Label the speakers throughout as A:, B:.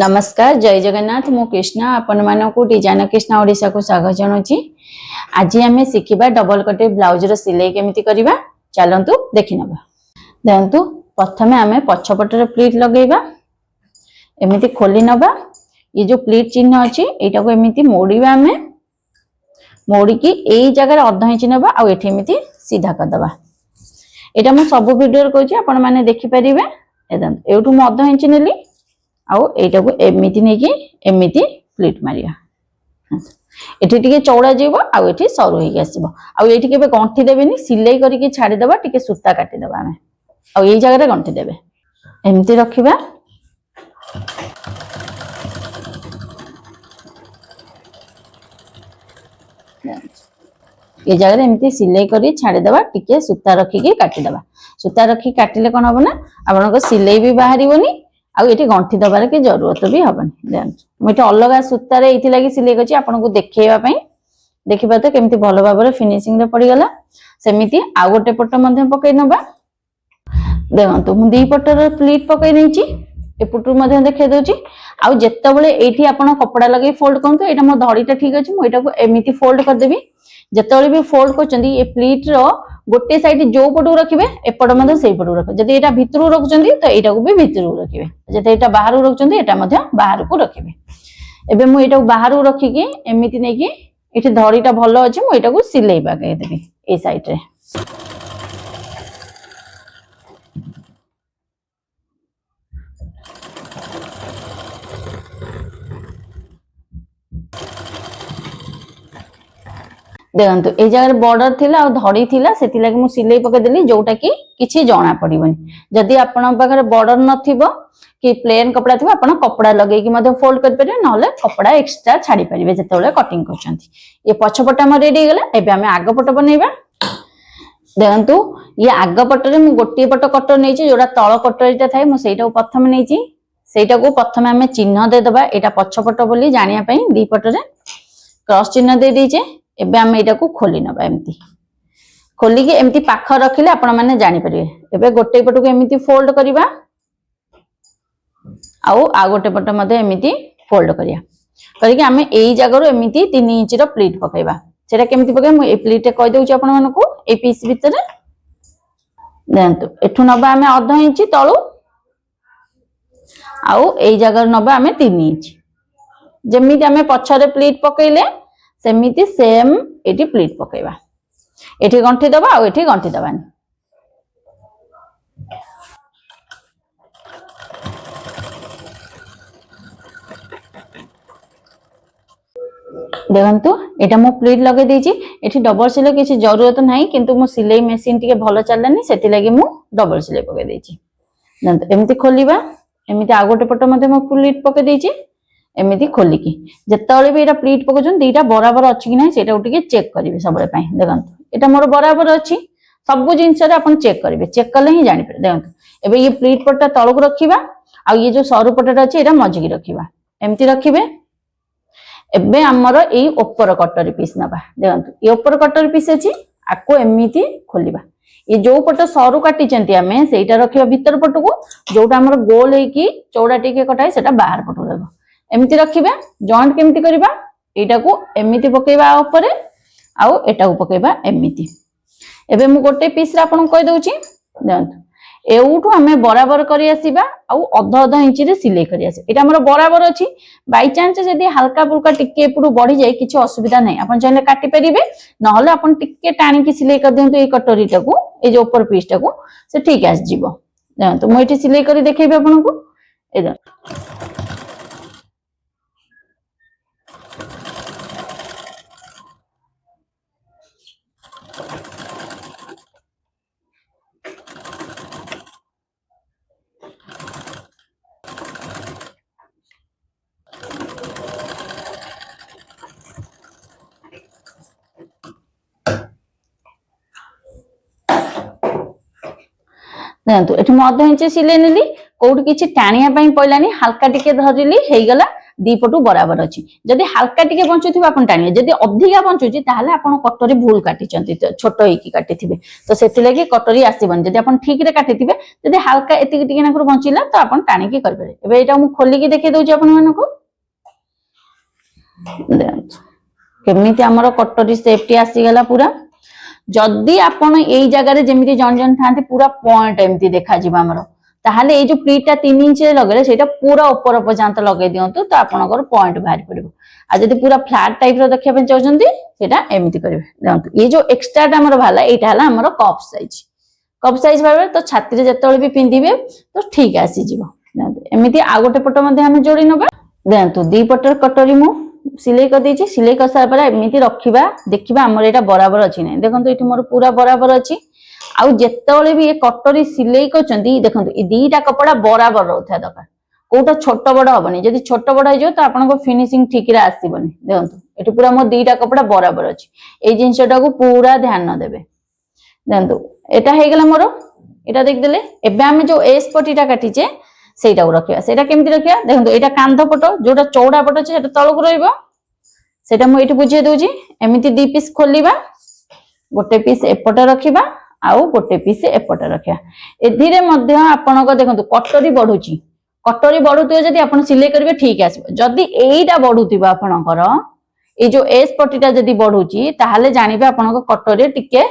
A: नमस्कार जय जगन्नाथ मु कृष्णा आपण मानकु डिजाइन कृष्णा ओडिशा को स्वागत जनाउची। आज आम शिखा डबल कटे ब्लाउज रो सिलाई केमिति करबा चलंतु देखि नबा। देखंतु प्रथमे आम पछपटर प्लीट लगेबा एमिति खोली नबा। ये जो प्लीट चिन्ह अछि एटा को एमिति मोड़ीबा आम मोड़ी की एई जगह अध इंच नबा आ एठी एमिति सीधा कर दबा। एटा मु सब वीडियो रे कहूची आपण माने देखि परिबे। एदंतु एठू मु अध इंच नेली आउ एटा को एमिति नै कि एमिति प्लीट मारिया। एठी टिके चौड़ा जीवो आउ एठी सरू हे आसीबो। आउ एठी केबे गंठी देबेनी सिलाई करी के छाडी दबा टिके सूता काटी दबा आमे आउ एई जगह रे गंठी देबे एमिति रखिबा। ए जगह रे एमिति सिलाई करी छाडी दबा टिके सूता रखी के काटी दबा। सूता रखी काटिले कोन हबो ना आपनको सिलाई भी बाहरिबोनी आउ एठी गंठी दबार के जरूरत भी हबनी। देखो अलग सूतार ये लगी सिलाई कर आपको देखा देखिए तो केमती भल भाव फिनिशिंग रे पड़ गला। सेमिति आउ गोटे पट पकई नबा। देखो मुझे दी पटर प्लीट पकई नहीं एपटू देखा दूसरी आउ जितेबाला ये आप कपड़ा लगे फोल्ड करूँ यहाँ मो धड़ीटा ठीक अच्छे मुझे एमती फोल्ड करदेवी। जिते भी फोल्ड कर प्लीट रो गोटे साइड जो पटू रखिए एपट से पटू रख जब यहाँ भितर रखुच्च तो यहाँ भी भितर रखिए जब यहाँ बाहर रखुच्च यहाँ बाहर को रखिए। एबे मु यहाँ बाहर रखिकी एमती नहीं कि ये धड़ीटा भल अच्छे मुझे सिलाई पकईदेवी ए साइड रे। देखो ये जगह बॉर्डर थिला और धड़ी थिला से लगी मु सिलाई पकईदेली जोटा कि किछि जना पड़िबनी। जदि आपन पाखरे बॉर्डर नथिबो कि प्लेन कपड़ा थी आप कपड़ा लगे कि फोल्ड कर पारे ना कपड़ा एक्सट्रा छाड़ी पारे जिते कटिंग कर। ये पछपट आम रेडी गला। एबे आम आग पट बनइबा। देखंतु ये आग पटरे मु गोटे पट कटर नहीं जोड़ा तल कटरीटा थाए मुझे प्रथम नहीं को प्रथम आम चिन्ह देदबा यहाँ पछपट बोली जानिया पई दी पटरे क्रॉस चिन्ह दे दीचे। एबे आम एटा को खोली नबा एमती खोली के एमती पाख रखिले आपण माने जानि परिबे। एबे गोटे पट को एमती फोल्ड करबा आउ आ गोटे पट मधे एमती फोल्ड करिया करके आमे एई जगह एमती 3 इंच रो प्लीट पकईबा। सेटा केमती पकईबा मु ए प्लीट कह देउची आपण मानकू ए पीस भीतर। देखंतु एठू नबा आमे अध इंच तळू आउ एई जगह नबा आमे 3 इंच जेमिति आमे पछरे प्लीट पकईले सेमिति सेम एटी प्लीट पकईबा। एठी गंठी दबा आउ एठी गंठी दबानी। देखंतु एटा मो प्लीट लगे देछि। एठी डबल सिलाई किछि जरूरत नाही किंतु मो सिलाई मशीन टिके भलो चललानी सेति लागि मु डबल सिलाई पके देछि। देखंतु एमिति खोलिबा एमिति आ गोटे पट मध्ये मो प्लीट पके देछि एमिति खोलिकी जेतेबेले भी एटा प्लीट पकोछन दीटा बराबर अछि कि नाही सेटा उटिके चेक करिवे सबले पई। देखंतु एटा मोर बराबर अछि सब जिंस रे आपण चेक करिवे चेक कले ही जानि पारे। देखंतु एबे ये प्लीट पट्टा तळक रखिबा आ ये जो सरू पट्टाटा अछि एटा मझिकी रखिबा एमिति रखिबे। एबे हमर एई ऊपर कटरी पीस नबा। देखंतु ये ऊपर कटरी पीस अछि आको एमिति खोलिबा। ये जो पट सरू काटी चंती हमें सेटा रखिबा भीतर पट को जोटा हमर गोल है कि चौड़ा टिके कटाई सेटा बाहर पट रहबो एमिति रखिबा। जॉइंट केमिति करबा एटा को एमिति पकेबा ऊपर आउ एटा को पकेबा एमिति। एबे मु गोटे पीस रे आपन कहि दउची। देखंतु एउठू हमें बराबर करी आसीबा आउ अध अध इंच रे सिलाई करी आसी। एटा हमर बराबर अछि बाय चांस जदी हल्का फुल्का टिके एपुडू बढ़ी जाय किछि असुविधा नै आपन चाहिले काटी परिबे नहले आपन टिके टाणी की सिलाई कर दियंतु ए कटोरीटा को ए जो ऊपर पीसटा को से ठीक आस जिवो। देखंतु मु एठी सिलाई करी देखेबे आपन को ए देखंतु एठी मो अध इंच सिलाई नेली कोउट किछि टाणिया पई पइलानी हल्का टिके धरिली हेगला दी पटु बराबर अछि जदी हल्का टिके बंचुथिबा आपण टाणिया जदी अधिका बंचुची ताहाले आपण कटोरी भूल काटिचंती छोटो हेकी काटिथिबे तो सेति लागि कटोरी आसीबन जदी आपण ठीक रे काटिथिबे जदी हल्का एतिक टिके नाकुर बंचिला तो आपण टाणी की करबे एबे एटा मु खोली की देखै दउची आपण मानको केमिति हमर कटोरी सेफ्टी आसी गला पूरा जदी आपण एई जगह रे जेमिति जन जन थांती पूरा पॉइंट एमिति देखा जिबा हमर ताहाले ए जो प्लीटटा 3 इंच लगले सेटा पूरा ऊपर पर्यंत लगे दियंतु तो आपनकर पॉइंट बाहर पड़िबो आ जदी पूरा फ्लैट टाइप रो देखिया पे चाहउछंती सेटा एमिति करबे देखंतु ये जो एक्स्ट्राटा हमर भाला एटा हला हमर कप साइज भाबे तो छाती रे जतळे भी पिंदिबे तो ठीक आसी जिवो देखंतु एमिति आ गोटे पट मध्ये हम जोड़ी नबा देखंतु दी पटर कटोरी मु सिलाई कर दीची सिलाई कर सारा पर एमिति रखिबा देखिबा हमर एटा बराबर अछि नै देखंतु एठी मोर पूरा बराबर अछि आउ जेतळे भी ए कटोरी सिलाई करचंती देखंतु ए दीटा कपड़ा बराबर रहउथा दरकार कोटा छोट बड़ हबनी जदी छोट बड़ हो तो आपनको फिनिशिंग ठीक रे आसीबनी देखंतु एठी पूरा मो दीटा कपड़ा बराबर अछि ए जिंसटा को पूरा ध्यान न देबे देखंतु एटा हे गेला मोर एटा देख देले एबे हम जो एस पटीटा काटिचे सेटा को रखिया सेटा केमति रखिया देखंतु एटा कांध पट जोटा चौड़ा पट अछि सेटा तळ को रहइबो सेटा मु एठी बुझे दोजी एमिति दी पीस खोलिबा गोटे पीस एपट रखिबा आउ गोटे पीस एपट रखिया एधिरे मध्य आपनको देखंतु कटोरी बढ़ुथिबो जदी आपण सिलाई करिवे ठीक आसीबो जदी एईटा बढ़ुथिबो आपणकर ए जो एस पटीटा जदी बढ़ुची ताहाले जानिबे आपणको कटोरी टिके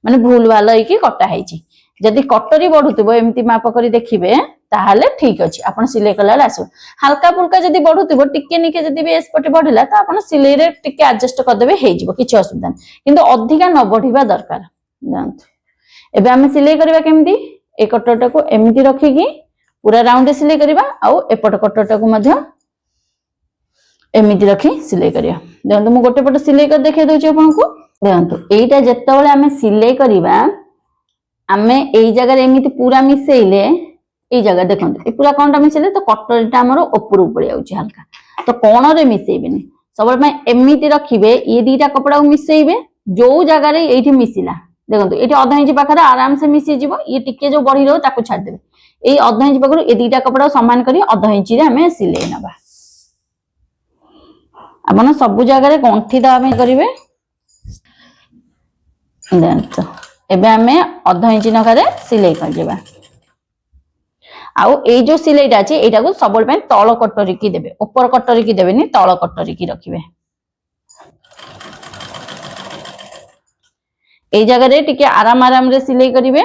A: माने भूल भाल होई कि कटा हैची जदी कटोरी बढ़ुथिबो एमिति माप करी देखिबे ताहाले ठीक अछि आपण सिलाई कला आसो हल्का फुल्का जदी बढ़ुथिबो टिके निके जदी भी एस पटी बढ़िला त आपण सिलाई रे टिके एडजस्ट कर देबे हेइ जिवो किछ असुविधा किंतु अधिका न बढ़िबा दरकार जानत एबे हम सिलाई करबा केमती ए कटोरटा को एमिति रखी की पूरा राउंड सिलाई करबा आउ एपट कटोरटा को मध्य एमिति रखी सिलाई करिया देखंतु मु गोटे पट सिलाई कर देखे दोची आपन को देखंतु एइटा जेतबेले हमें सिलाई करबा हमें एई जगह रे एमिति पूरा मिसेइले एई जगह देखंतु ए पूरा कोनटा मिसेले तो कटोरीटा हमर ऊपर ऊपर आउची हल्का तो कोन रे मिसेइबेनी सबल में एमिति रखिबे ये दीटा कपड़ा को मिसेइबे जो जगह रे एठी मिसिला देखंतु एठी अधा इंच पाखरे आराम से मिसी जिवो ये टिके जो बढ़ी रहो ताको छाड़ देबे एई अधा इंच पाखरे ए दीटा कपड़ा समान करी अधा इंच रे हमें सिलाई नबा आपण सब जगह रे गंठी दा हमें करिवे देखंतु एबे हमें अधा इंच नखरे सिलाई कर जेबा आउ ए जो सिलाईटा अछि एटा को सबल पे तळ कटोरी की देबे ऊपर कटोरी की देबेनी तळ कटोरी की रखिबे ए जगह रे टिके आराम आराम रे सिलाई करिवे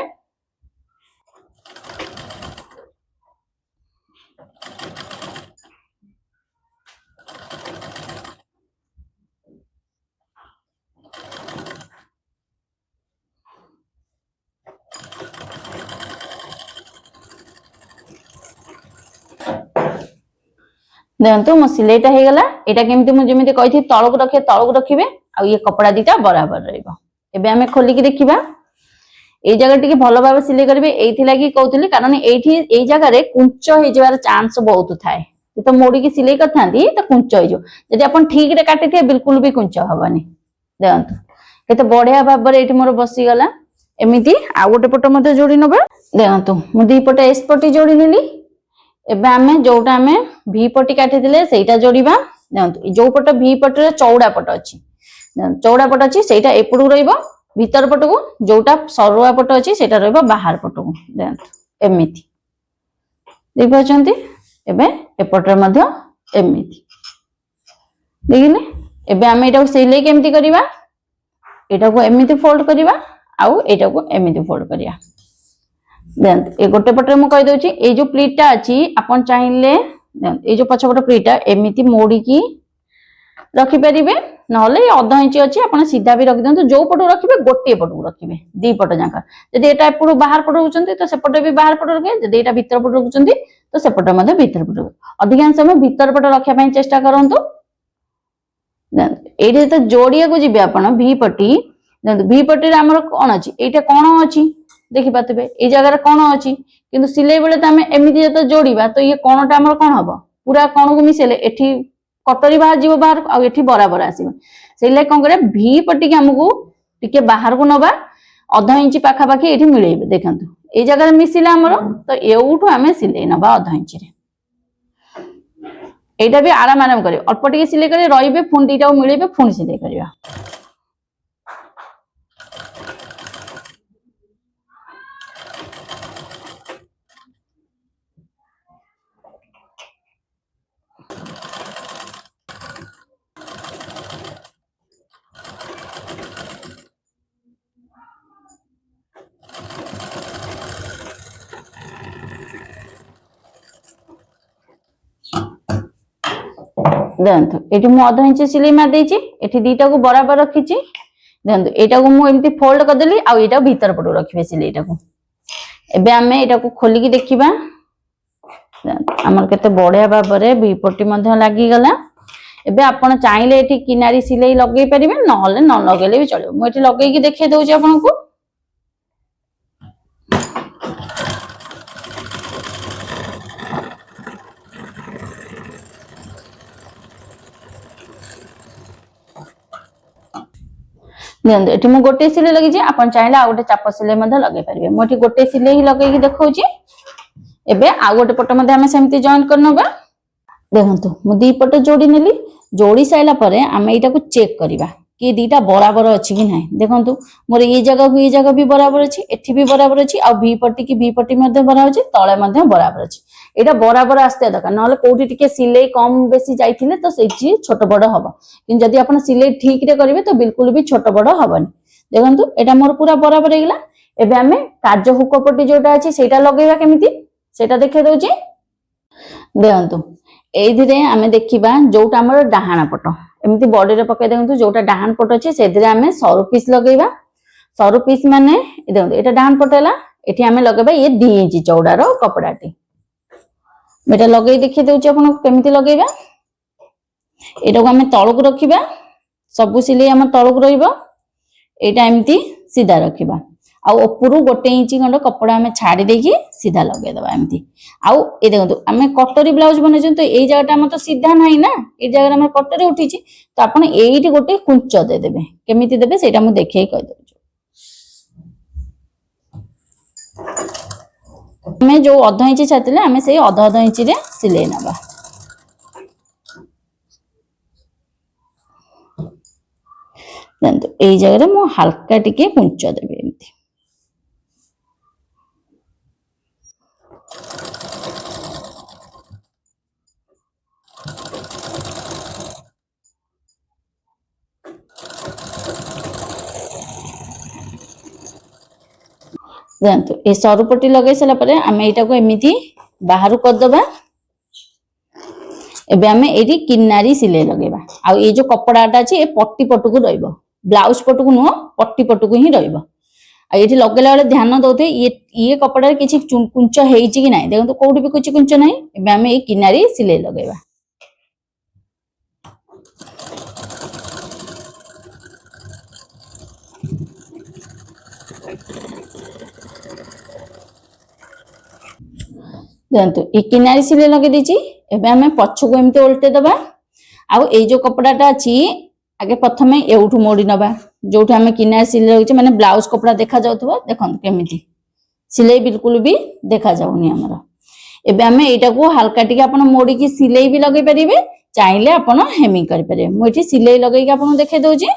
A: देखंतु मो सिलाईटा हे गला एटा केमति मु जेमिति कहिथि तळक रखिबे आ ये कपड़ा दीटा बराबर रहइबो एबे हमें खोली की देखिबा ए जगह टिके भलो भाबे सिलाई करबे एथि लागि कहउतली कारण एठी ए जगह रे कुंच हे जवार चांस बहुत थाए तो मोड़ी की सिलाई करथांती तो कुंच हो जो यदि अपन ठीक रे काटिथे बिल्कुल भी कुंच हबनी देखंतु केते बढ़िया भाबरे एठी मोर बसी गला एमिति आ गोटे पट मध्ये जोड़ी नबा देखंतु मु दी पटे एस पटी जोड़ी नेली एबे हमें जोटा हमें भी पटी काटी दिले सेटा जोड़ीबा देखंतु जो पट भी पट रे चौड़ा पट अछि चौड़ा पट अछि सेटा एपडू रहइबो भीतर पट को जोटा सरुआ पट अछि सेटा रहइबो बाहर पट को देखंतु एमिति देखबचंती एबे एपट रे मध्ये एमिति देखिले एबे हमें एटा सिलाई केमति करिबा एटा को एमिति फोल्ड करिबा आउ एटा को एमिति फोल्ड करिया देन ए गोटे पटरे मु कहि दोची ए जो प्लीटटा अछि अपन चाहिले ए जो पछपट प्लीटटा एमिति मोड़ी की रखि परिबे नहले आधा इंच अछि अपन सीधा भी रखि दंतु जो पटु रखिबे गोटे पटु रखिबे दी पट जाका यदि एटा एपडु बाहर पटु होचंती तो सेपटे भी बाहर पटु रखे यदि एटा भीतर पटु होचंती तो सेपटे मध्ये भीतर पटु अधिकांश समय भीतर पट रखिया पई चेष्टा करंतु देन एठी तो जोड़िया को जिबे अपन भी पटी देन भी पटी रे हमर कोन अछि एटा कोन अछि देखि पातबे ए जगह रे कोन अछि किंतु सिलाई बेले त हमें एमिति जत जोड़ीबा तो ये कोनटा हमर कोन हबो पूरा कोन को मिसेले एठी कटोरी बाहर जीव बाहर आ एठी बराबर आसीबो सेइ ले कोन करे भी पटी के हमकु टिके बाहर को नबा आधा इंच पाखा पाखी एठी मिलेबे देखंतु এই জায়গায় মিশিলা আমার তো এউঠু আমি সিলাই নবা অধ ইঞ্চি রে এইটা भी आराम आराम करे अल्प टिके सिलाई करे रहिबे पुणी दीटा मिलइबे पुणी सिलाई करिया देखो ये मु अध इंच सिलाई मार देछि एठी दीटा को बराबर रखिछि देखो एटा को मु एमती फोल्ड कर देली आ एटा भीतर पटो रखिबे सिलाईटा को एबे हमें एटा को खोली की देखिबा हमर केते बढ़िया बाबरे बीपट्टी मध्ये लागि गला एबे आपण चाहिले एठी किनारी सिलाई लगेई परिबे न हले न लगेले भी चलियो मु एठी लगेई की देखे दउछि आपण को देखो एठी मु गोटे सिलाई लगी जे आपण चाहिले आ गोटे चाप सिलाई मध्ये लगे परिबे मु एठी गोटे सिलाई ही लगे की देखौछि एबे आ गोटे पट मध्ये हम सेमती जॉइन करनबा देखंतु मु दी पट जोड़ी नेली जोड़ी साइला परे हम एटा को चेक करबा कि दीटा बराबर अछि कि नाही देखंतु मोर ये जगह भी बराबर अछि एठी भी बराबर अछि आ बी पट्टी मध्ये बराबर अछि तळे मध्ये बराबर अछि एटा बराबर आस्ते दका नले कोठी टिके सिलाई कम बेसी जाइथिले तो सेची छोट बड़ हबो किन जदी आपण सिलाई ठीक रे करिवे तो बिल्कुल भी छोट बड़ हबनी देखंतु एटा मोर पूरा बराबर हेगला एबे हमें काज हुक पट्टी जोटा अछि सेटा लगेबा केमिति सेटा देखे दउची देखंतु एइदिरे हमें देखिबा जोटा हमर डाहाना पट एमिति बॉडी रे पके देखंतु जोटा डाहान पट अछि सेदिरे हमें सरू पीस लगेबा सरू पीस माने देखंतु एटा डाहान पट हैला एठी हमें लगेबा ये 2 इंच चौड़ा रो कपड़ाटी एटा लगेई देखि दउची आपण केमिति लगेबा एटा को हमें तळक रखिबा सब सिलाई हम तळक रहिबो एटा एमिति सीधा रखिबा आ ऊपर गोटे इंच खंड कपड़ा हमें छाड़ी देकी सीधा लगे दबा एमती आउ ए देखंतु हमें कटोरी ब्लाउज बनेजो तो एई जगहटा हम तो सीधा नाही ना ए जगह हम कटोरी उठीची तो आपण एईटी गोटे कुंच दे देबे केमिति देबे सेटा हम देखेई कहि दउछु हमें जो आधा इंच छातिले हमें सेई आधा इंच रे सिलाई नबा देखंतु एई जगह रे मो हल्का टिके कुंच देबे एमती देखंतु ए सरू पट्टी लगे सला परे हमें एटा को एमिति बाहर कर दबा एबे हमें एठी किनारी सिलाई लगेबा आ ए जो कपड़ाटा अछि ए पट्टी पट्टू को रहइबो ब्लाउज पट्टू को नो पट्टी पट्टू को ही रहइबो आ एठी लगेला वाले ध्यान दउथे ये कपड़ा रे किछि कुंच हेइछि कि नाही देखंतु कोठी भी किछि कुंच नाही एबे हमें ए किनारी सिलाई लगेबा देखंतु ए किनारी सिलाई लगे दीची एबे हमें पछ को एमते उल्टे दबा आउ ए जो कपड़ाटा अछि आगे प्रथमे एउठु मोड़ी नबा जोठु हमें किनारी सिलाई लगे माने ब्लाउज कपड़ा देखा जाउथबो देखंतु केमिति सिलाई बिल्कुल भी देखा जाउनी हमरा एबे हमें एटा को हल्का टिके आपण मोड़ी की सिलाई भी लगे परिबे चाहिले आपण हेमिंग करि परिबे मु एठी सिलाई लगे के आपण देखे दउची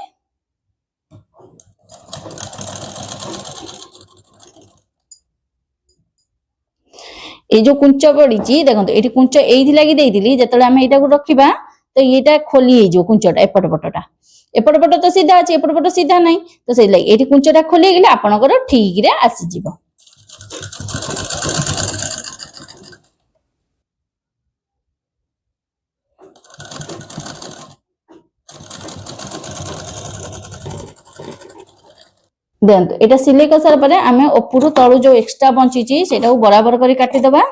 A: ए जो कुंच पड़ी देखो ये कुंच एथि लगी देइथिली जेतले हम एटा को रखिबा तो एटा खोली हे जो कुंचटा एपट पटटा एपट पट तो सीधा अछि एपट पट सीधा नहीं तो से लगी एठी कुंचटा खोली गेले आपनकर ठीक रे आसी जिवो देखो एटा सिलाई कर सारा परे हमें ऊपर तळु जो एक्स्ट्रा बंची ची सेटा को बराबर करी काटी दबा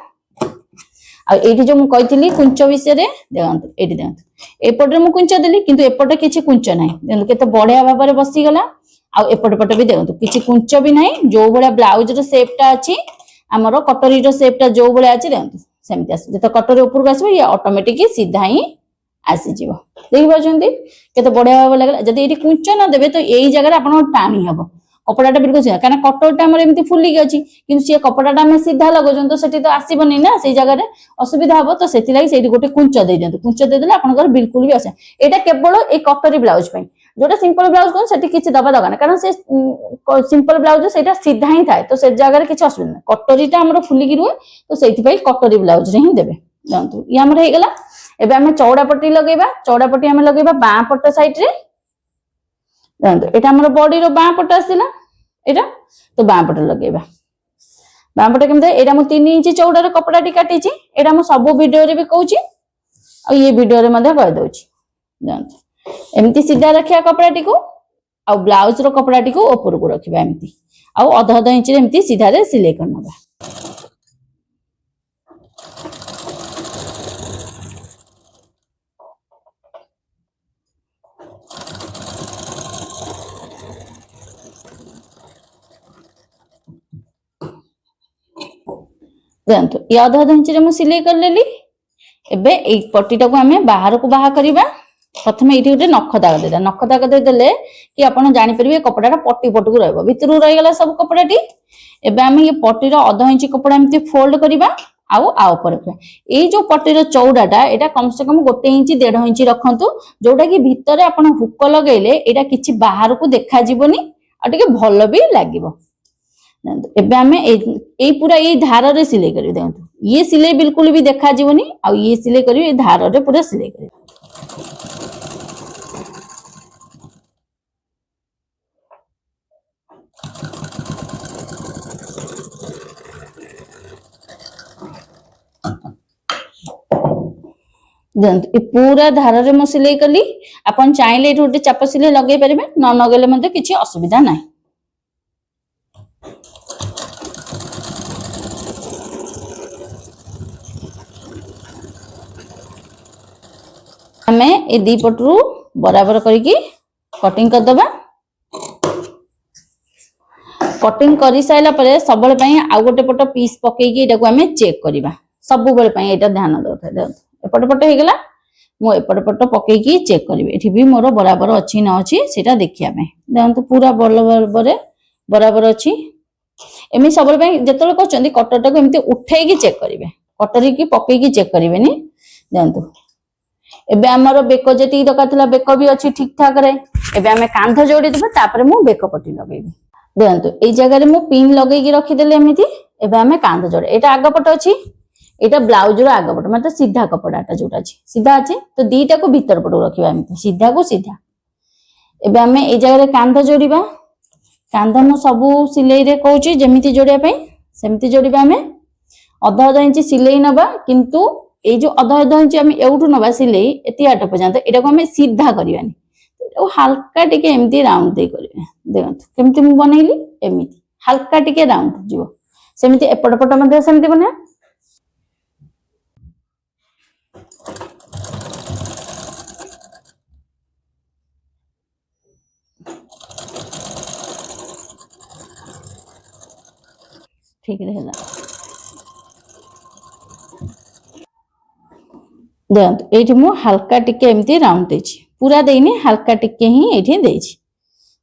A: आ एठी जो मु कहितली कुंच विषय रे देखंतु एठी देखंतु एपट रे मु कुंच देली किंतु एपट किछि कुंच नाही देखंतु केते बढ़िया भाबरे बसी गला आ एपट पट भी देखंतु किछि कुंच भी नाही जो बडा ब्लाउज रो शेपटा अछि हमरो कटोरी रो शेपटा जो बडा अछि देखंतु सेमति आसी जत कटोरी ऊपर को आसीबो या ऑटोमेटिक सीधा ही आसी जिवो देखि पाछंती केते बढ़िया भाबे लागला जदी एठी कुंच न देबे तो एई जगह रे आपण टाणी हबो कपड़ाटा बिल्कुल सीधा कारण कटरटा हमर एमती फुलिक अछि किंतु से कपड़ाटा हम सीधा लगौछन तो सेठी तो आसीबनी ना से जगह रे असुविधा हबो तो सेति लागि सेठी गोटे कुंच दे दियंतु कुंच दे देले आपनकर बिल्कुल भी आसे एटा केवल ए कटरी ब्लाउज पई जोटा सिंपल ब्लाउज कोन सेठी किछि दबा दगाना कारण से सिंपल ब्लाउज सेटा सीधा ही थाए तो से जगह रे किछि असुविधा कटरीटा हमर फुलिक रुए तो सेति पई कटरी ब्लाउज रे ही देबे जानतु ये हमर हे गेला एबे हमें चौड़ा पट्टी लगेबा चौड़ा पट्टी हमें लगेबा बाँ पट साइड रे जानतु एटा हमर बॉडी रो बाँ पट आसिला एटा तो बाँ पट लगेबा बाँ पट केमते एटा मु 3 इंच चौड़ा रे कपड़ा टी काटी छि एटा मु सब वीडियो रे भी कहूची आ ये वीडियो रे मध्ये कह दोची जानतु एमती सीधा रखिया कपड़ा टी को आ ब्लाउज रो कपड़ा टी को ऊपर को रखिबा एमती आ आधा इंच रे एमती सीधा रे सिलाई करनबा जानतु ये आधा इंच रे मु सिलाई कर लेली एबे ए पट्टीटा को हमें बाहर को बाहा करिबा प्रथमे एठी उटे नख दाग दे देले कि आपण जानि परिबे कपड़ाटा पट्टी पट को रहबो भितरु रहि गेला सब कपड़ाटी एबे हमें ये पट्टी रो आधा इंच कपड़ा एमती फोल्ड करिबा आ ऊपर रखिबा ए जो पट्टी रो चौड़ाटा एटा कम से कम 1 इंच 1.5 इंच रखंतु जोटा कि भितरे आपण हुक लगेले एटा किछि बाहर को देखा जिवोनी आ टिके भलो भी लागिवो एबे हमें ए पूरा ए धार रे सिलाई करि देंतु ये सिलाई बिल्कुल भी देखा जिवोनी आ ये सिलाई करि ए धार रे पूरा सिलाई करि देंतु ए पूरा धार रे म सिलाई कली अपन चाहिले एठो उटे चाप सिलाई लगे परिबे न नगेले मध्ये किछि असुविधा नाही हमें ए दी पटरू बराबर करके कटिंग कर दबा कटिंग करि साइला परे सबले पई आ गोटे पट पीस पकेकी एटा को हमें चेक करबा सब बेले पई एटा ध्यान दउथा एपट पट हे गेला मो एपट पट पकेकी चेक करबे एठी भी मोर बराबर अछि न अछि सेटा देखिया में देखंतु पूरा बराबर अछि एमि सबले पई जेतले कहचंदी कटरटा को एमती उठेई की चेक करबे कटरी की पकेकी चेक करबेनी देखंतु एबे हमर बेको जेटी दरकार थला बेको भी अछि ठीक ठाक रे एबे हमें कांध जोड़ी देबा तापर मु बेको पट्टी लगेबी देखंतु ए जगह रे मु पिन लगेई की रखि देले एमिति एबे हमें कांध जोड़े एटा आग पट अछि एटा ब्लाउज रो आग पट मतलब सीधा कपड़ाटा जोटा अछि सीधा अछि तो दीटा को भीतर पट रखिबा एमिति सीधा को सीधा एबे हमें ए जगह रे कांध जोड़ीबा कांध मु सब सिलाई रे कहूची जेमिति जोड़िया पई सेमिति जोड़ीबा हमें आधा इंच सिलाई नबा किंतु ए जो आधा इंच हम एउठु नबा सिलाई एति आट पर्यंत एटा को हमें सीधा करबानी एटा हल्का टिके एमती राउंड दे करबे देखंतु केमती मु बनैली एमिति हल्का टिके राउंड जीवो सेमिति एपट पट मध्ये सेमिति बने ठीक रहला देखंतु एठी मु हल्का टिके एमती राउंड देछि पूरा देइनी हल्का टिके ही एठी देछि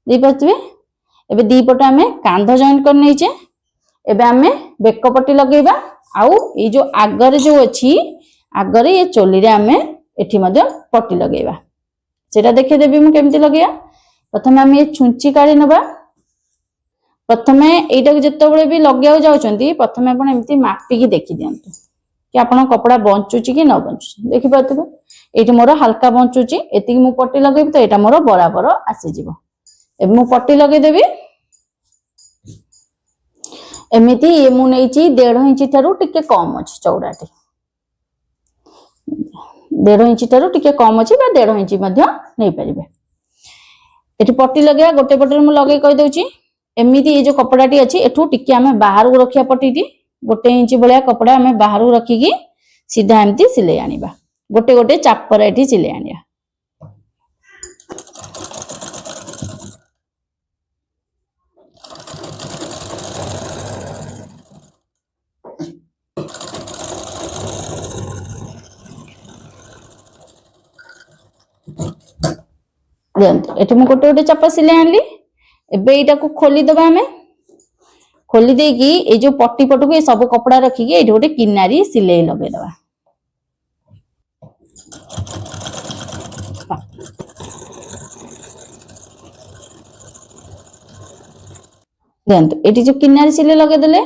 A: दे पतबे एबे दी पट हमें कांध जॉइन कर नै छे एबे हमें बेक पट्टी लगेबा आउ ए जो आगर जो अछि आगर ये चोली रे हमें एठी मध्ये पट्टी लगेबा सेटा देखे देबी मु केमती लगेया प्रथमे हम ये छुंची काढी नबा प्रथमे एटा जत्तबळे भी लगियाउ जाउचंती प्रथमे आपण एमती मापी की देखि दियंतु कि आपण कपड़ा बंचुची कि न बंचुची देखि पातबे एठी मोर हल्का बंचुची एति मु पट्टी लगेबी तो एटा मोर बराबर आसी जिवो एबे मु पट्टी लगे देबी एमिति ये मु नैची 1.5 इंच थारु टिके कम अछि चौड़ाटी 1.5 इंच थारु टिके कम अछि बा 1.5 इंच मध्ये नै परिबे एठी पट्टी लगेया गोटे पट्टी मु लगे कहि दउची एमिति ये जो कपड़ाटी अछि एठू टिके हमें बाहर को रखिया पट्टीटी 1 इंच बलिया कपड़ा हमें बाहर को रखी की सीधा एमती सिलाई आनिबा गोटे गोटे चापर एठी सिलाई आनिया देखंतु एठी मु गोटे गोटे चापा सिलाई आनली एबे एटा को खोली दबा हमें खोली देकी ए जो पट्टी पटको ए सब कपड़ा रखिकी एठी गोटे किनारी सिलाई लगे दबा देखो एटी जो किनारी सिलाई लगे देले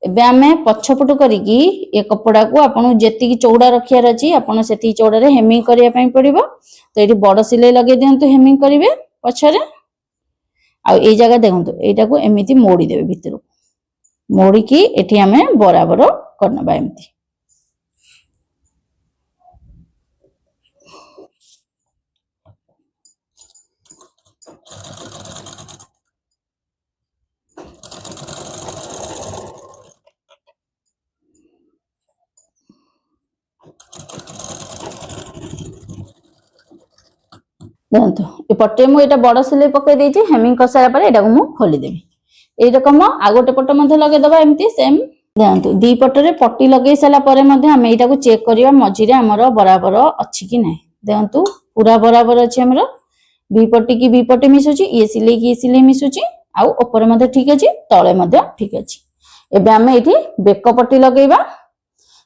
A: एबे आमे पछपटु करिकी ए कपड़ा को आपन जेतिकी चौड़ा रखियार अछि आपन सेती चौड़ा रे हेमिंग करिया पई पड़िबो तो एटी बड़ सिलाई लगे दियंतु हेमिंग करिवे पछरे आ ए जगह देखंतु एटा को एमिति मोड़ी देबे भितर मोड़ी की एठी आमे बराबर करनबा एमिति देखो ये पटे मु एटा बड़ सिलाई पके देछि हेमिंग कसारा पर एटा को मु खोली देबी ए रकम आ गोटे पट मध्ये लगे दबा एम्ति सेम देखो दी पटरे पट्टी लगे सला परे मध्ये हम एटा को चेक करिया मझिरे हमर बराबर अछि कि नै देखंतु पूरा बराबर अछि हमर बी पट्टी की बी पट्टी मिसुची ये सिलाई मिसुची आ ऊपर मध्ये ठीक अछि तळे मध्ये ठीक अछि एबे हम एठी बेक पट्टी लगेबा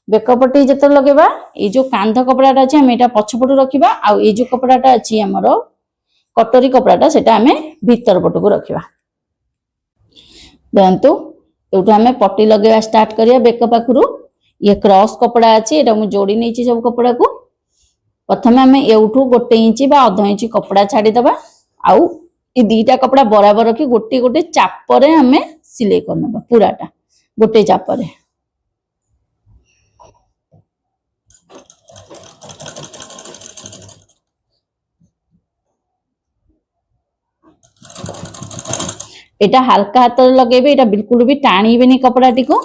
A: बेक पट्टी जत लगेबा ए जो कांध कपड़ाटा अछि हम एटा पछपटु रखिबा आ ए जो कपड़ाटा अछि हमर कटोरी कपड़ाटा सेटा हमें भीतर पटको रखिबा देखंतु एटा हमें पट्टी लगेबा स्टार्ट करिया बेक पाखरु ये क्रॉस कपड़ा अछि एटा मु जोड़ी नैछि सब कपड़ा को प्रथमे हमें एउठू गोटे इंची बा आधा इंची कपड़ा छाड़ी दबा आउ ए दीटा कपड़ा बराबर रखी गोटे गोटे चापरे हमें सिलाई करनबा पूराटा गोटे चापरे एटा हल्का हाथ लगेबे एटा बिल्कुल भी टाणीबेनी कपड़ाटी को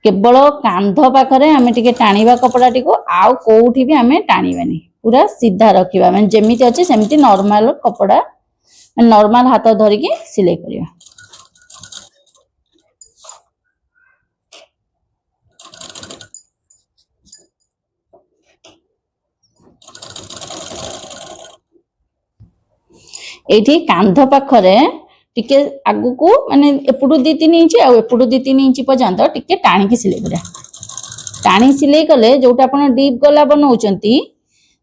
A: केवल कांध पाखरे हमें टिके टाणीबा कपड़ाटी को आउ कोउठी भी हमें टाणीबेनी पूरा सीधा रखिबा माने जेमिति अछि सेमिति नॉर्मल कपड़ा नॉर्मल हाथ धरि के सिलाई करिया एठी कांध पाखरे टिके आगु को माने एपुडु 2-3 इंची आ एपुडु 2-3 इंची पर्यंत टिके टाणी के सिलाई करिया टाणी सिलाई कले जोटा आपण डीप गला बनाउचंती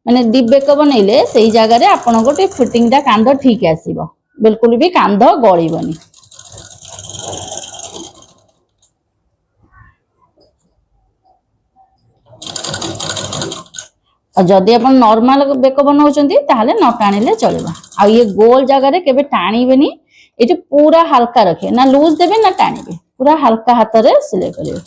A: माने डीप बेक बनैले सेही जगह रे आपण गोटे फिटिंग टा कांध ठीक आसीबो बिल्कुल भी कांध गळीबनी और जदि अपन नॉर्मल बेक बनाउचंती ताहले न टाणीले चलेबा आ ये गोल जगह रे केबे टाणीबेनी एटी पूरा हल्का रखे ना लूज देबे ना टाणीबे पूरा हल्का हाथ रे सिलाई करिवे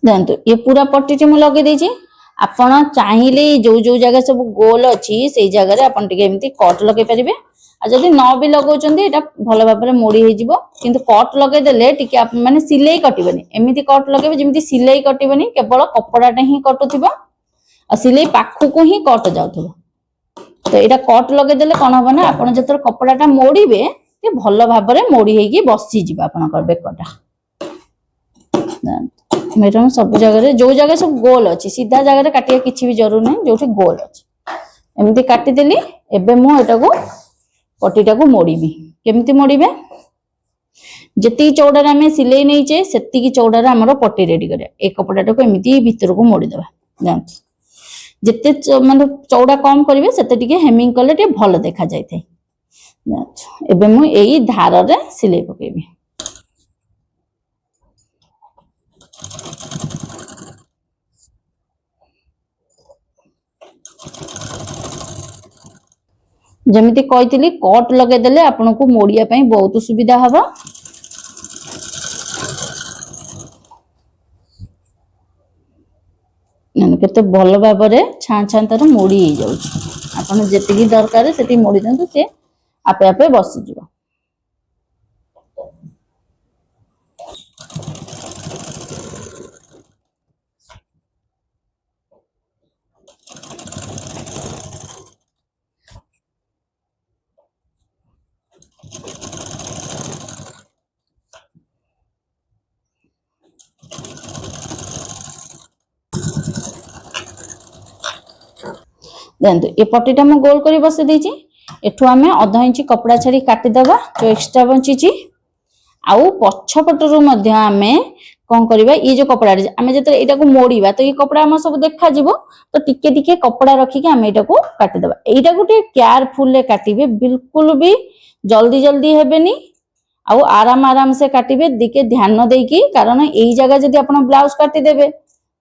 A: देखो ये पूरा पट्टी मु लगे देछि आपण चाहिले जो जो जगह सब गोल अछि सेही जगह रे आपण टिके एमिति कट लगे परिबे आ जदि न भी लगौचंदी एटा भलो भाबरे मोड़ी हे जिवो किंतु कट लगे देले टिके आप माने सिलाई कटिबनी एमिति कट लगेबे जेमिति सिलाई कटिबनी केवल कपड़ाटा ही कटुथिबो आ सिलाई पाखु को ही कट जाउथबो तो एटा कट लगे देले कोन होबो ना आपण जतर कपड़ाटा मोड़ीबे ते भलो भाबरे मोड़ी हेगी बसी जिवो आपण कर बेकटा मेरम सब जगह रे जो जगह सब गोल अछि सीधा जगह रे काटिया किछि भी जरूर नै जोठी गोल अछि एमिति काटि देली एबे मु एटा को पट्टीटा को मोड़ीबी केमिति मोड़ीबे जति चौड़ा रे हमें सिलाई नै छे सेति की चौड़ा रे हमरो पट्टी रेडी करे ए कपड़ाटा को एमिति भीतर को मोड़ी देबा जानत जते मतलब चौड़ा कम करिवे सेते टिके हेमिंग करले टे भलो देखा जाय थे एबे मु एई धार रे सिलाई पकेबी जमिति कहितली कट लगे देले आपन को मोड़िया पई बहुत सुविधा हबो नन केते भलो भाबरे छान छान तर मोड़ी हे जाउ आपन जेतिकी दरकार सेति मोड़ी दंतु से आपे आपे बसी जिवो देखो ये पट्टीटा मु गोल कर बसई देछि एठू आमे अधा इंच कपड़ा छाड़ी काटी दबा जो एक्स्ट्रा बंची आउ पछपटरू मध्य आमे कौन करबा ये जो कपड़ा आमे जते एटा को मोड़ीबा तो ये कपड़ा हम सब देखा जिवो तो टिके टिके कपड़ा रखी के आमे एटा को काटी दबा एटा को टे केयरफुल ले काटिबे बिल्कुल भी जल्दी जल्दी हेबेनी आउ आराम आराम से काटिबे दिके ध्यान देकी कारण एई जगह जदी आपण ब्लाउज काटी देबे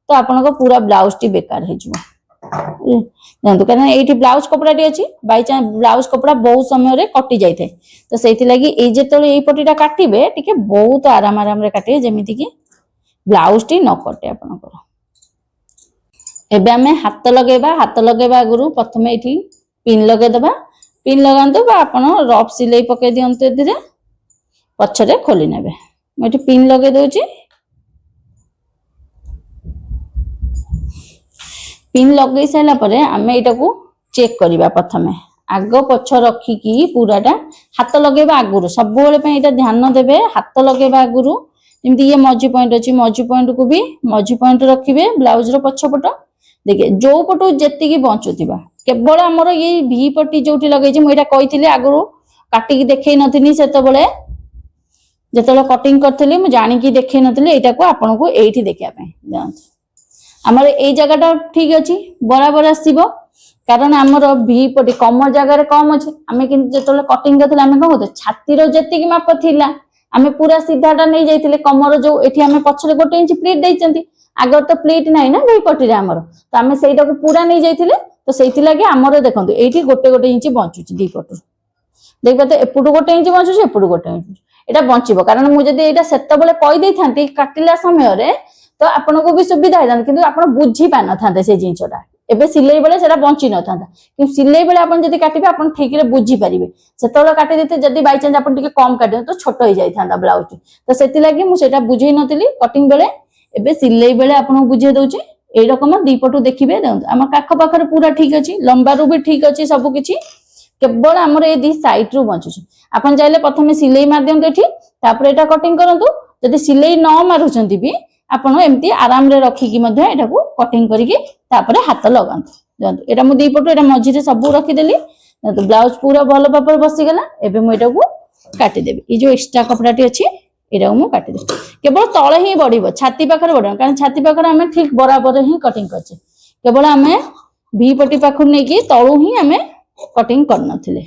A: तो आपण को पूरा ब्लाउज टी बेकार हे जिवो देखो कारण एठी ब्लाउज कपड़ा टी अछि बाय चांस ब्लाउज कपड़ा बहुत समय रे कटि जाय थे तो सेति लागि ए जेतले एई पटीटा काटिबे टिके बहुत आराम आराम रे काटिबे जेमिति कि ब्लाउज टी न कटे आपण को एबे हमें हाथ लगेबा गुरु प्रथमे एठी पिन लगे दबा पिन लगांतो बा आपण रफ सिलाई पके दियंते धीरे पछरे खोली नेबे मैं एठी पिन लगे दोची पिन लगे सारा परे आमे एटा को चेक करिबा प्रथमे आग पछ रखिकी पूराटा हाथ लगेबा आगुरु सब बेले पे एटा ध्यान देबे हाथ लगेबा आगुरु जेमति ये मझी पॉइंट अछि मझी पॉइंट को भी मझी पॉइंट रखिबे ब्लाउज रो पछपट देखिए जो पटो जेति की बंचुतिबा केवल हमर ये भी पट्टी जोटी लगै छी मोइटा कहिथिले आगुरु काटी की देखै नथिनी सेते बेले जेतले कटिंग करथिले मु जानि की देखै नथिले एटा को आपन को एठी देखिया पय जानत हमर ए जगहटा ठीक अछि बराबर आसीबो कारण हमर भी पट्टी कमर जगह रे कम अछि आमे कि जेतले कटिंग करथिले आमे कहू छाती रो जेति की माप थिला आमे पूरा सीधाटा नै जाइथिले कमर जो एठी आमे पछले गोटे इंच प्लीट दैचंती आगर तो प्लीट नाही ना भी पट्टी रे हमर तो आमे सेइटा को पूरा नै जाइथिले तो सेइति लागि हमर देखंतु एठी गोटे गोटे इंच बंचुची दी पटु देखबा तो एपुडु गोटे इंच बंचुची एपुडु गोटे इंच एटा बंचिबो कारण मु जदी एटा सेते बेले कहि दै थांती काटिला समय रे तो आपन को भी सुविधा है किंतु आपन बुझी पा न थांते से जिंसटा एबे सिलाई बेले सेटा बंची न थांता कि सिलाई बेले आपन जदी काटिबे आपन ठीक रे बुझी परिबे सेतोला काटि देते जदी बाय चांस आपन टिके कम काटि तो छोट हो जाई थांता ब्लाउज तो सेति लागि मु सेटा बुझै नथिली कटिंग बेले एबे सिलाई बेले आपन बुझे दउची ए रकम दी पटु देखिबे हम काख पाखर पूरा ठीक अछि लंबा रू भी ठीक अछि सब किछि केवल हमर ए दी साइड रू बंचुची आपन जाइले प्रथमे सिलाई मार दियंते एठी तापर एटा कटिंग करंतु जदी सिलाई न मारुचंती भी आपण एमती आराम रे रखी की मध्ये एटा को कटिंग करिके तापर हाथ लगांतु जानतु एटा मु दी पटु एटा मझी रे सब रखी देली तो ब्लाउज पूरा भलो पापर बसी गला एबे मु एटा को काटी देबी ई जो एक्स्ट्रा कपड़ाटी अछि एटा मु काटी दे केवल तळे ही बढिबो छाती पाखर बढिबो कारण छाती पाखर हमें ठीक बराबर ही कटिंग करछे केवल हमें भी पट्टी पाखर नै की तळु ही हमें कटिंग करनथिले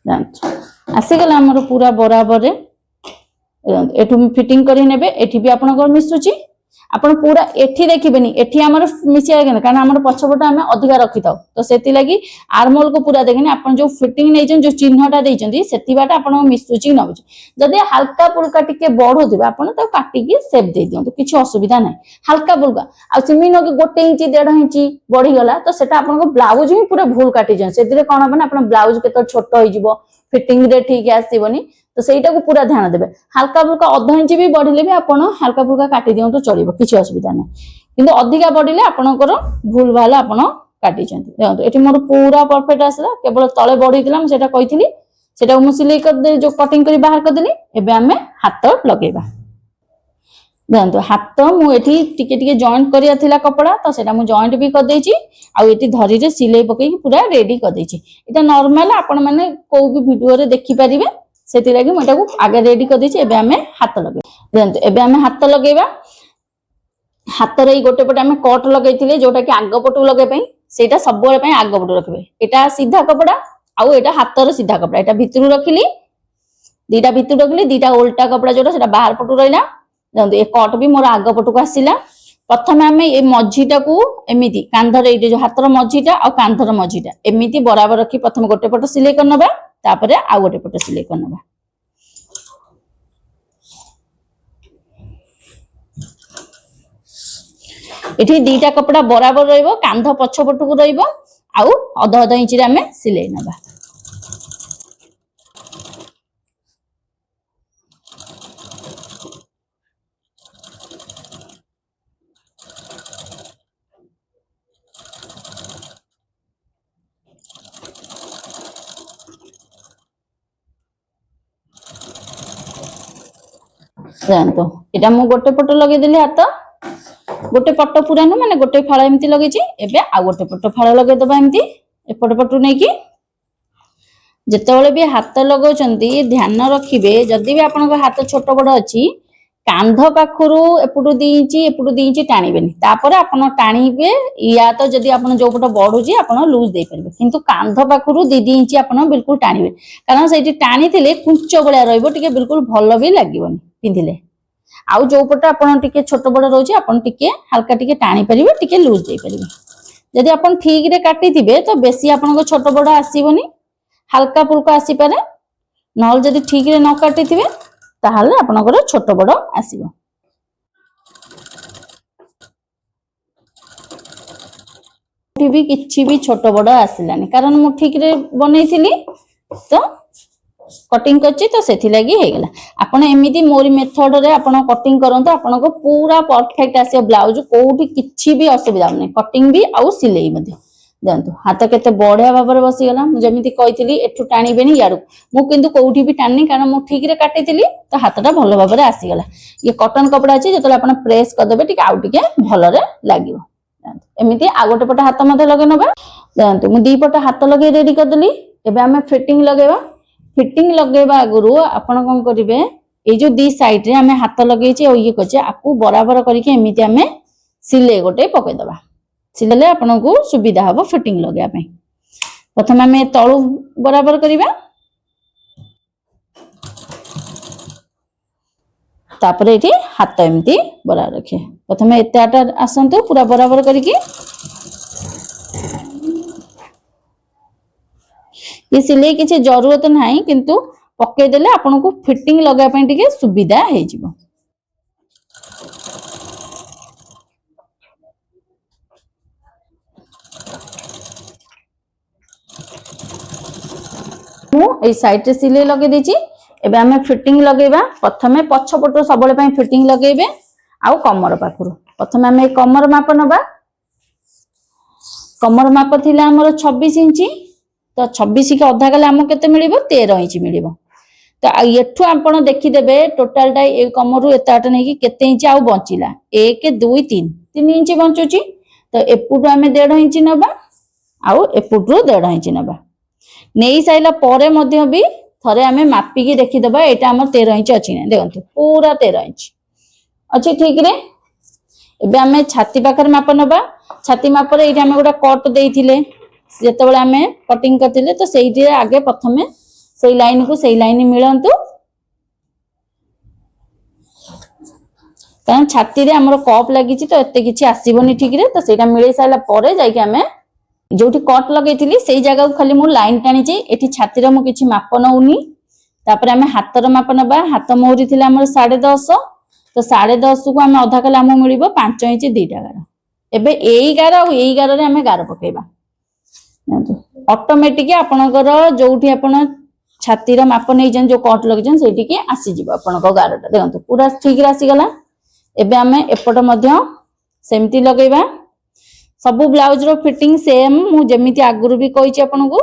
A: जानतु आसी गला हमर पूरा बराबर रे एठू फिटिंग करी नेबे एठी भी आपन को मिसुची आपण पूरा एठी देखिबेनी एठी हमर मिसिया गेन कारण हमर पछपटा हमें अधिका रखिताउ तो सेति लागि आर्मोल को पूरा देखिने आपण जो फिटिंग नै जन जो चिन्हटा दैचंदी सेति बाटा आपण मिसुची नबुची जदी हल्का पुलका टिके बढो दिबा आपण त काटी के शेप दे दियंतु किछि असुविधा नै हल्का पुलका आ सिमिनो के गोटे इंच 1.5 इंच बढ़ी गला तो सेटा आपण को ब्लाउज ही पूरा भूल काटी जन सेतिरे कोन बने आपण ब्लाउज के तो छोटो होई जिवो फिटिंग रे ठीक आसीबोनी तो सेटा को पूरा ध्यान देबे हल्का फुल्का आधा इंच भी बढ़िले भी आपण हल्का फुल्का काटी दियंतु चलिबो किछि असुविधा नै किंतु अधिका बढ़िले आपणकर भूल भाला आपण काटी चंती देखो एठी मोर पूरा परफेक्ट आसला केवल तळे बढ़िदिला हम सेटा कहिथिली सेटा मु सिलाई कर दे जो कटिंग करी बाहर कर देली एबे हमें हाथ लगेबा देखो हाथ मु एठी टिके टिके जॉइंट करिया थिला कपड़ा तो सेटा मु जॉइंट भी कर देची आ एठी धरी रे सिलाई पकई पूरा रेडी कर देची एटा नॉर्मल आपण माने को भी वीडियो रे देखि परिबे सेति लागि मोटा को आगे रेडी कर देछि एबे हमें हाथ लगे देखो एबे हमें हाथ लगेबा हाथ रे गोटे पटे हमें कट लगैथिले जोटा कि आग पटु लगे पई सेटा सब बेले पई आग पटु रखबे एटा सीधा कपड़ा आउ एटा हाथ रे सीधा कपड़ा एटा भितरु रखिली दीटा भितरु रखिली दीटा उल्टा कपड़ा जोटा सेटा बाहर पटु रहला देखो ए कट भी मोर आग पटु को आसीला प्रथमे हमें ए मझीटा को एमिति कांधर ए जो हाथर मझीटा आ कांधर मझीटा एमिति बराबर रखी प्रथम गोटे पट सिलाई करनबा तापरे आ गोटे पट सिलाई करनबा एठी दीटा कपड़ा बराबर रहइबो कांध पछ पटु को रहइबो आउ अध अध इंच रे हमें सिलाई नबा जानतो एटा मु गोटे पट लगे देली हाथ गोटे पट पूरा नु माने गोटे फाळ एमती लगेछि एबे आ गोटे पट फाळ लगे दबा एमती एपट पटु नै कि जेतेबेले भी हाथ लगौचंती ध्यान रखिबे जदि भी आपनको हाथ छोट बड़ अछि कांध पाखरु एपुटु 2 इंच एपुटु 2 इंच टाणीबेनी तापर आपण टाणीबे या तो जदि आपण जो पट बढुची आपण लूज दे परबे किंतु कांध पाखरु 2 इंच आपण बिल्कुल टाणीबे कारण सेठी टाणी थिले कुंच बळिया रहइबो टिके बिल्कुल भलो भी लागिबोनी पिंधिले आउ जो पट आपण टिके छोट बड़ रहउची आपण टिके हल्का टिके टाणी परिबे टिके लूज दे परिबे जदि आपण ठीक रे काटी थिबे तो बेसी आपनको छोट बड़ आसीबोनी हल्का फुल्का आसी पारे नल जदि ठीक रे न काटी थिबे ताहाले आपनकर छोट बड़ आसीबो भी किछि भी छोट बड़ आसिलानी कारण मु ठीक रे बनैथिली तो कटिंग करछि तो सेथि लागि हे गेला आपण एमिति मोरी मेथड रे आपण कटिंग करंतो आपनको पूरा परफेक्ट आसी ब्लाउज कोठी किछि भी असुविधा नै कटिंग भी आउ सिलाई मध्ये जानतो हाथ केते बढ़िया भाबरे बसी गला मु जेमिति कहितली एठु टाणीबेनी याडू मु किंतु कोठी भी टाणनी कारण मु ठीक रे काटितली तो हाथटा भलो भाबरे आसी गला ये कॉटन कपड़ा अछि जेतले आपण प्रेस कर देबे टिके आउ टिके भलो रे लागिवो जानतो एमिति आ गोटे पट हाथ मध्ये लगे नबा जानतो मु दी पट हाथ लगे रेडी कर देली एबे हमें फिटिंग लगेबा फिटिंग लगेबा गुरु आपण कोन करिवे ए जो दी साइड रे हमें हाथ लगेछि ओ ये कचे आपु बराबर करके एमिति हमें सिले गोटे पके दबा सिलेले आपनको सुविधा हबो फिटिंग लगेया पे प्रथम हमें तळु बराबर करिबा तापरे एठी हाथ एमिति बराबर रखे प्रथम एते आटा आसंतो पूरा बराबर करिकि ये सिलाई किसी जरूरत नहीं किंतु पके देले आपनको फिटिंग लगा पे टिके सुविधा हे जिवो मु ए साइड रे सिलाई लगे देछि एबे हमें फिटिंग लगेबा प्रथमे पछपट सबले पई फिटिंग लगेबे आउ कमर पाखरु प्रथमे हमें कमर माप नबा कमर माप थिला हमर 26 इंची तो 26 के अधा गले हमको केते मिलिबो 13 इंच मिलिबो तो एठु आपण देखि देबे टोटल टा ए कमरु एताट नै कि केते इंच आउ बंचिला 1 2 3 3 इंच बंचुची तो एपुटु हमें 1.5 इंच नबा आउ एपुटु 1.5 इंच नबा नेई साइला परे मध्ये भी थरे हमें मापी की देखि देबा एटा हमर 13 इंच अछि नै देखंतु पूरा 13 इंच अछि ठीक रे एबे हमें छाती पाखर माप नबा छाती माप रे एटा हमें गोटा कट देइथिले जेतेबेले हमें कटिंग करथिले तो सेइटी आगे प्रथमे सेई लाइन को सेई लाइन मिलंतु कारण छाती रे हमर कप लागि छि तो एते किछि आसीबोनी ठीक रे तो सेटा मिलै साइला परे जाई कि हमें जोठी कट लगेइथिली सेई जगह को खाली मु लाइन टाणी छि एठी छाती रे मु किछि माप नउनी तापर हमें हाथ रो माप नबा हाथ मोहरी थिला हमर 10.5 तो 10.5 को हमें आधा कला हमु मिलिबो 5 इंच दीटा गार एबे एई गार आ एई गार रे हमें गार पकेबा ऑटोमेटिक आपनकर जोठी आपण छाती रो माप नै जन जो कट लगे जन सेठी के आसी जिवो आपनको गारटा देखंतु पूरा ठीक रे आसी गला एबे हमें एपट मध्य सेमती लगेबा सब ब्लाउज रो फिटिंग सेम मु जेमिति आगुरु भी कहिछि आपनको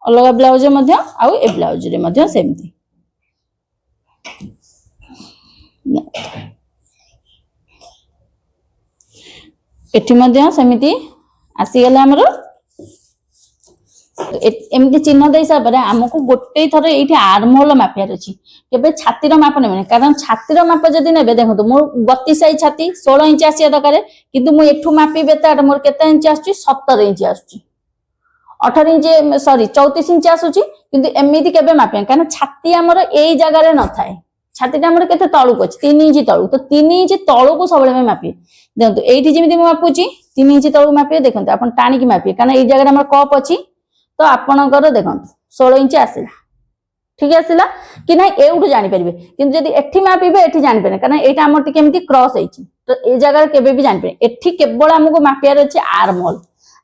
A: अलग ब्लाउज मध्य आउ ए ब्लाउज रे मध्य सेमती एठी मध्य सेमिति आसी गला हमरो एमती चिन्ह दे हिसाब रे हमको गोटे थर एठी आर्महोल मापियार अछि केबे छातीर माप नेबे कारण छातीर माप जदी नेबे देखंतु मोर 32 साइज छाती 16 इंच आसिया दरकार किंतु मु एठु मापिबे ताट मोर केते इंच आछी 17 इंच आछी 18 इंच सॉरी 34 इंच आछी किंतु एमिति केबे मापिया कारण छाती हमर एई जगह रे न थाए छातीटा हमर केते तळुक अछि 3 इंच तळु तो 3 इंच तळुक सबले में मापी देखंतु एठी जेमिति मु मापुची 3 इंच तळु मापिए देखंतु आपण टाणी की मापिए कारण एई जगह रे हमर कप अछि तो आपणकर देखंतु 16 इंच आसिला ठीक आसिला कि नै एउठु जानि परिबे किंतु जदी एठी मापिबे एठी जानि परिबे कारण एटा हमर टिके एमिति क्रॉस हेछि तो ए जगह केबे भी जानि परिबे एठी केवल हमको मापियार अछि आर्महोल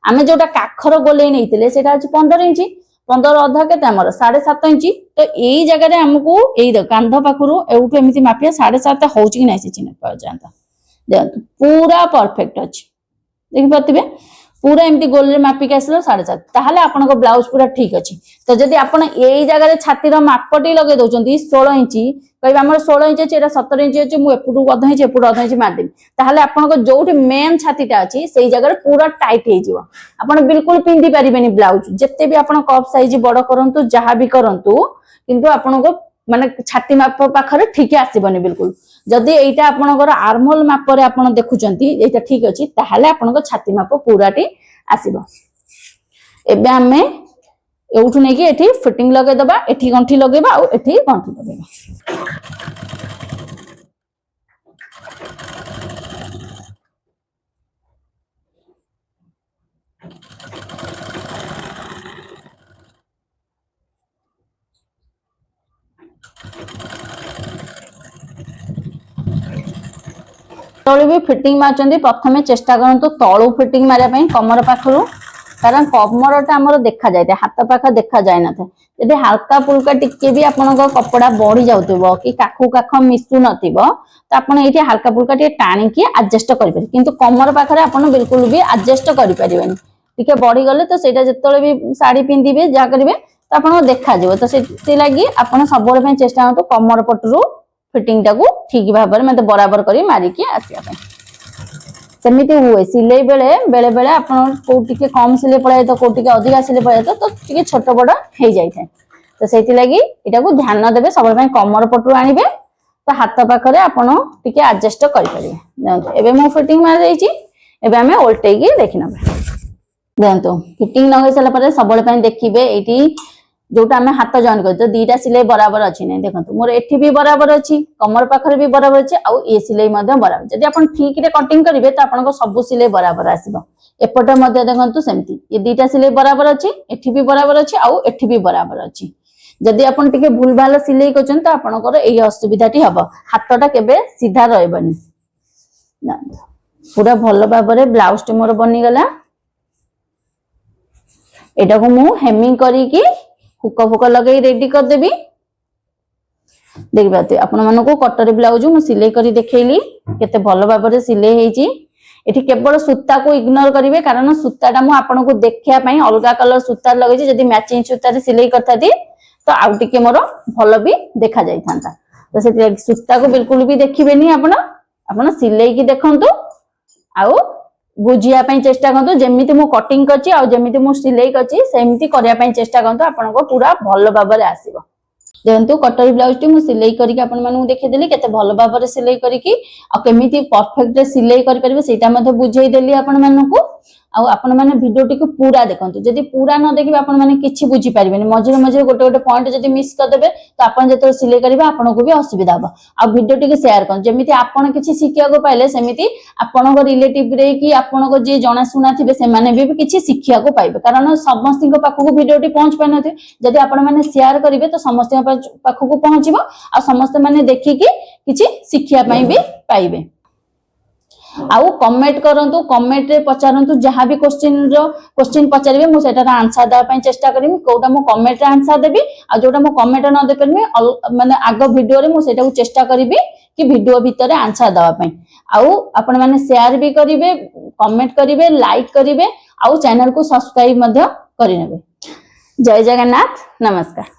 A: आमे जोटा काखर गोले नैतिले सेटा अछि 15 इंच 15 अधा केते हमर 7.5 इंच तो एई जगह रे हमको एई कांध पाखरु एउठु एमिति मापिया 7.5 होछि कि नै से चिन्ह पर जानता देखंतु पूरा परफेक्ट अछि देखि पतिबे पूरा एमती गोल रे मापिक आसलो 7.5 ताहले आपनको ब्लाउज पूरा ठीक अछि। तो जदि आपण एई जगह रे छाती रो मापटी लगे दोचंती 16 इंच कहबा हमर 16 इंच अछि एटा 17 इंच अछि मु एपुडू अधा इंच एपुडू अधा इंच मार देबी ताहले आपनको जोठी मेन छातीटा अछि सेई जगह रे पूरा टाइट हे जिवो। आपण बिल्कुल पिंदी परिबेनी ब्लाउज जत्ते भी आपण कप साइज बड़ करंतु जहा भी करंतु किंतु आपनको माने छाती माप पाखरे ठीक आसीबनी बिल्कुल। जदि एइटा आपनकर आर्महोल माप रे आपण देखुचंती एइटा ठीक अछि ताहले आपनको छाती माप पूराटी आसीबो। एबे हमें एउठु नै कि एठी फिटिंग लगे दबा एठी गंठी लगेबा आ एठी गंठी लगेबा। तळु भी फिटिंग मारचंदी प्रथमे चेष्टा करंतु तळु फिटिंग मारिया पई कमर पाखरु कारण कमरटा हमर देखा जाय हाथ पाखा देखा जाय न था यदि हल्का फुल्का टिके भी आपनको कपड़ा बढ़ी जाउतबो कि काखु काख मिसु नथिबो तो आपण एठी हल्का फुल्का टे टाणी कि एडजस्ट करि पारि किंतु कमर पाखरे आपण बिल्कुल भी एडजस्ट करि परिबेनी टिके बढ़ी गले तो सेटा जतले भी साड़ी पिंदिबे जा करिवे तो आपण देखा जिवो तो सेति लागि आपण सबोले पे चेष्टा करंतु कमर पटरु फिटिंग टाकू ठीक भाबरे मते बराबर करी मारी कि आसिया पे सेमिति हुए सिलाई बेले बेले बेले आपण कोटी के कम सिलाई पड़ाय तो कोटी के अधिक सिलाई पड़ाय तो टिके छोट बड़ हे जाय थाए तो सेति लागि एटा को ध्यान देबे सब पे कमर पटरु आनिबे तो हाथ पाखरे आपण टिके एडजस्ट करि परिबे। एबे मो फिटिंग मार देछि एबे हमें उल्टे की देखिनबे देखंतु फिटिंग न होय सला परे सबले पे देखिबे एठी जोटा हमें हाथ जॉइन कर तो दीटा सिलाई बराबर अछि नै देखंतु मोर एठी भी बराबर अछि कमर पाखरे भी बराबर अछि आ ए सिलाई मध्ये बराबर जदि आपण ठीक रे कटिंग करिवे तो आपनको सब सिलाई बराबर आसीबो। एपटे मध्ये देखंतु सेमती ये दीटा सिलाई बराबर अछि एठी भी बराबर अछि आ एठी भी बराबर अछि जदि आपण टिके भूल भाल सिलाई करछन तो आपनकर एई असुविधाटी हबो हाथटा केबे सीधा रहबनी ना पूरा भलो बाबरे ब्लाउज टे मोर बनी गला एटा को मु हेमिंग करी की हुक फुक लगे रेडी कर देबी देखबाते आपण मानको को कटोरी ब्लाउज मु सिलाई करी देखैली केते भलो बाबरे सिलाई हेची एठी केवल सूता को इग्नोर करिवे कारण सूताटा मु आपण को देखिया पई अलगा कलर सूता लगै छै जदी मैचिंग सूता रे सिलाई करथाती तो आउ टिके मोर भलो भी देखा जाय थांता तो से सूता को बिल्कुल भी देखिबेनी आपण सिलाई की देखंतु आउ बुझिया पई चेष्टा करंतु जेमिति मु कटिंग करची आ जेमिति मु सिलाई करची सेमिति करिया पई चेष्टा करंतु आपनको पूरा भलो बाबरे आसीबो। देखंतु कटोरी ब्लाउज टी मु सिलाई करिके आपण मानु देखै देली केते भलो बाबरे सिलाई करिकी आ केमिति परफेक्ट सिलाई करि परिबे सेटा मध्ये बुझाई देली आपण मानु आ आपण माने वीडियो टी को पूरा देखंतु जदी पूरा न देखिबे आपण माने किछि बुझी परिबेनी मझिरे मझिरे गोटे गोटे पॉइंट जदी मिस कर देबे तो आपण जेतो सिलाई करिबे आपण को भी असुविधा हो आ वीडियो टी को शेयर कर जेमिति आपण किछि सिखिया को पाइले सेमिति आपण को रिलेटिव रे कि आपण को जे जणा सुना थिबे से माने भी किछि सिखिया को पाइबे कारण समस्त को पाखु को वीडियो टी पहुंच पाइ नथि जदी आपण माने शेयर करिवे तो समस्त पाखु को पहुंचीबो आ समस्त माने देखि कि किछि सिखिया पई भी पाइबे। आउ कमेंट करंतु कमेंट रे पचारंतु जहां भी क्वेश्चन पचारिबे मु सेटार आंसर दा पई चेष्टा करबी कोटा मु कमेंट रे आंसर देबी आ जोटा मु कमेंट न दे परबे माने आगो वीडियो रे मु सेटा को चेष्टा करबी कि वीडियो भीतर आंसर दवा पई आउ आपण माने शेयर भी करिवे कमेंट करिवे लाइक करिवे आउ चैनल को सब्सक्राइब मध्य करिनेबे। जय जगन्नाथ नमस्कार।